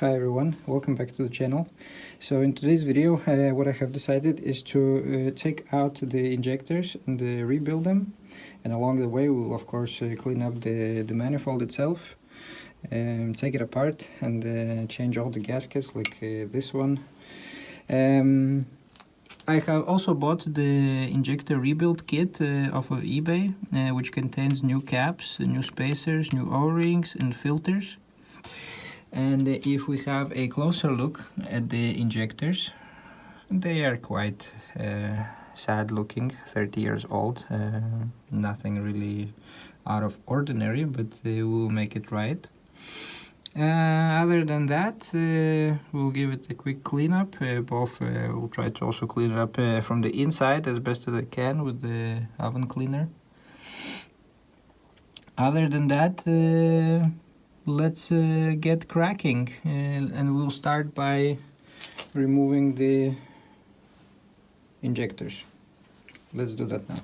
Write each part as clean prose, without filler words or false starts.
Hi everyone, welcome back to the channel. So in today's video what I have decided is to take out the injectors and rebuild them, and along the way we'll of course clean up the manifold itself, take it apart and change all the gaskets like this one. I have also bought the injector rebuild kit off of eBay, which contains new caps, new spacers, new O-rings and filters. And if we have a closer look at the injectors, they are quite sad looking, 30 years old, nothing really out of ordinary, but we'll make it right. Other than that, we'll give it a quick cleanup. We'll try to also clean it up from the inside as best as I can with the oven cleaner. Other than that, let's get cracking, and we'll start by removing the injectors. Let's do that now.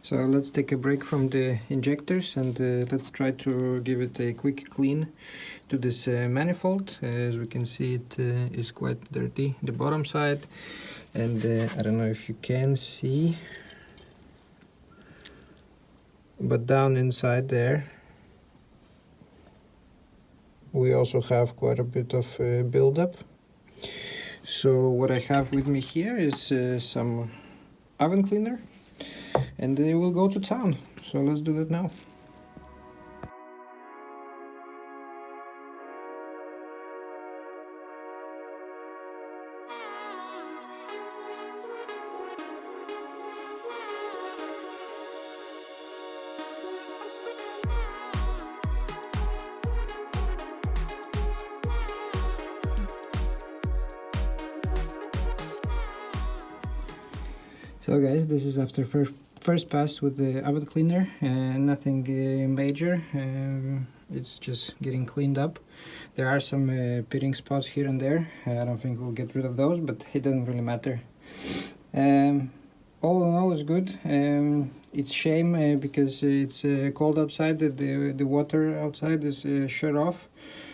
So let's take a break from the injectors and let's try to give it a quick clean to this manifold. As we can see, it is quite dirty, the bottom side, and I don't know if you can see, but down inside there we also have quite a bit of buildup. So what I have with me here is some oven cleaner, and we'll go to town. So let's do that now. So guys, this is after first pass with the oven cleaner. Nothing major, it's just getting cleaned up. There are some pitting spots here and there. I don't think we'll get rid of those, but it doesn't really matter. All in all, it's good. It's shame because it's cold outside, the water outside is shut off,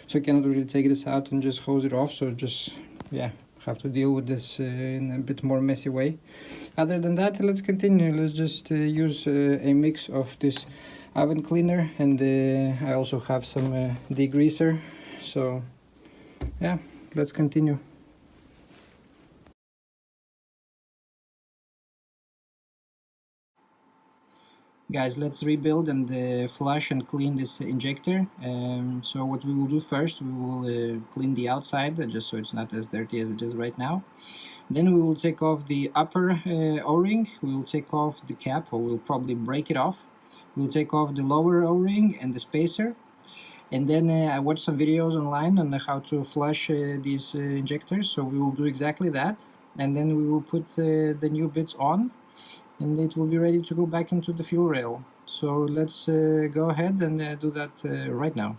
so I cannot really take this out and just hose it off, so just, yeah, have to deal with this in a bit more messy way. Other than that, let's continue. Let's just use a mix of this oven cleaner, and I also have some degreaser. So yeah, let's continue. Guys, let's rebuild and flush and clean this injector. So what we will do first, we will clean the outside just so it's not as dirty as it is right now. Then we will take off the upper O-ring, we will take off the cap, or we'll probably break it off. We'll take off the lower O-ring and the spacer. And then I watched some videos online on how to flush these injectors, so we will do exactly that. And then we will put the new bits on, and it will be ready to go back into the fuel rail. So let's go ahead and do that right now.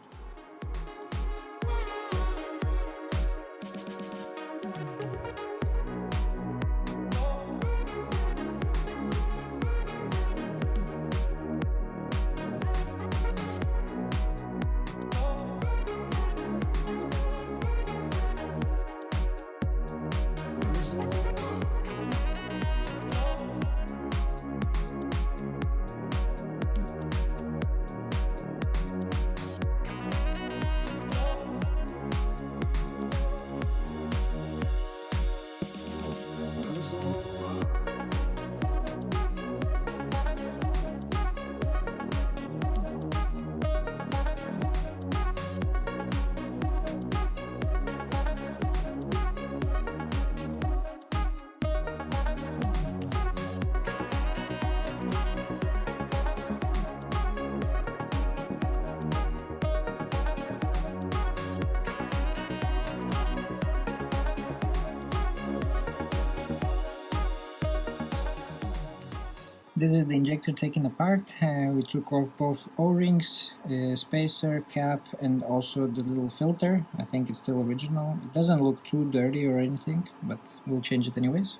This is the injector taken apart. We took off both O-rings, spacer, cap, and also the little filter. I think it's still original. It doesn't look too dirty or anything, but we'll change it anyways.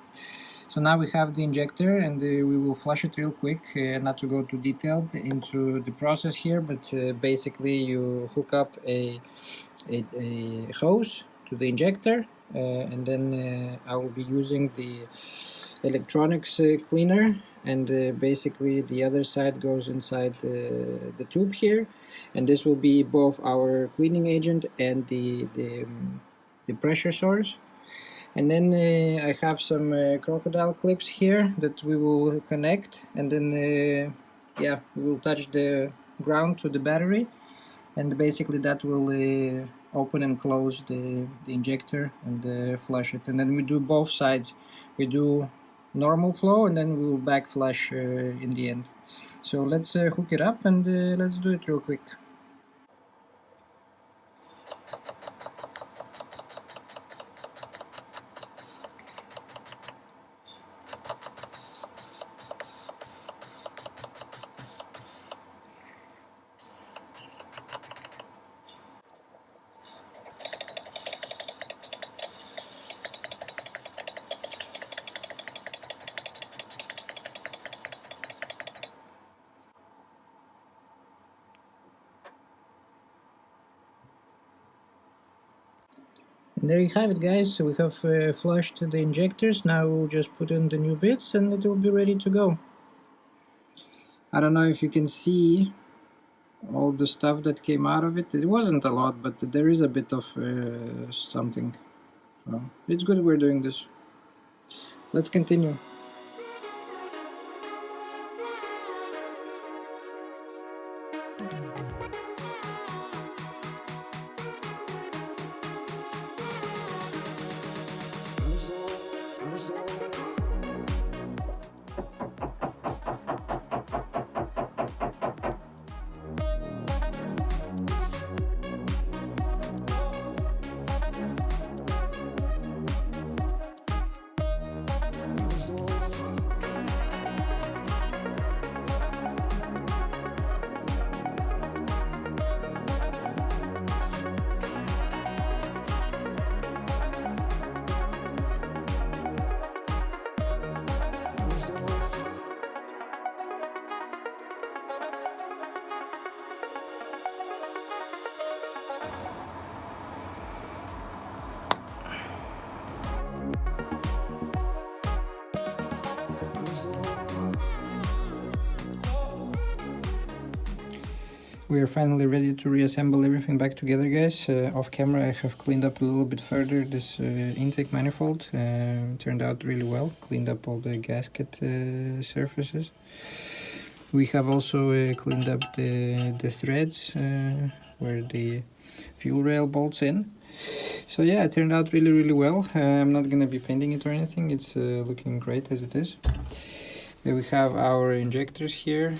So now we have the injector, and we will flush it real quick, not to go too detailed into the process here, but basically you hook up a hose to the injector, and then I will be using the electronics cleaner, and basically the other side goes inside the tube here, and this will be both our cleaning agent and the pressure source. And then I have some crocodile clips here that we will connect, and then yeah, we will touch the ground to the battery, and basically that will open and close the injector and flush it. And then we do both sides. We do normal flow, and then we will back flush in the end. So let's hook it up, and let's do it real quick. And there you have it, guys. So we have flushed the injectors. Now we'll just put in the new bits and it will be ready to go. I don't know if you can see all the stuff that came out of it. It wasn't a lot, but there is a bit of something. So it's good we're doing this. Let's continue. We are finally ready to reassemble everything back together, guys. Off camera I have cleaned up a little bit further this intake manifold. Turned out really well, cleaned up all the gasket surfaces. We have also cleaned up the threads where the fuel rail bolts in. So yeah, it turned out really well. I'm not gonna be painting it or anything, it's looking great as it is. We have our injectors here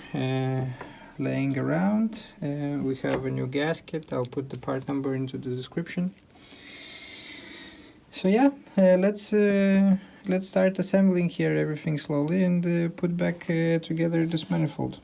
laying around. We have a new gasket. I'll put the part number into the description. So yeah, let's start assembling here everything slowly and put back together this manifold.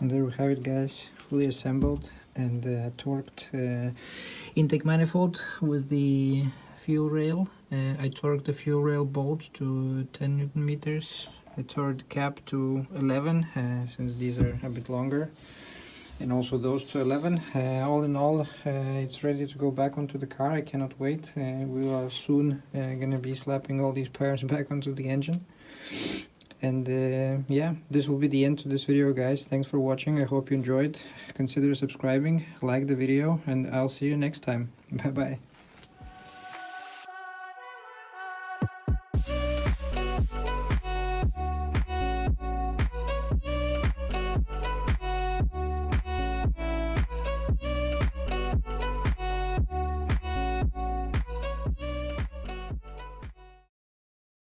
And there we have it, guys, fully assembled and torqued intake manifold with the fuel rail. I torqued the fuel rail bolt to 10 Newton meters. I torqued the cap to 11 since these are a bit longer, and also those to 11. All in all, it's ready to go back onto the car. I cannot wait. We are soon gonna be slapping all these parts back onto the engine. And yeah, this will be the end to this video, guys. Thanks for watching. I hope you enjoyed. Consider subscribing, like the video, and I'll see you next time. Bye bye.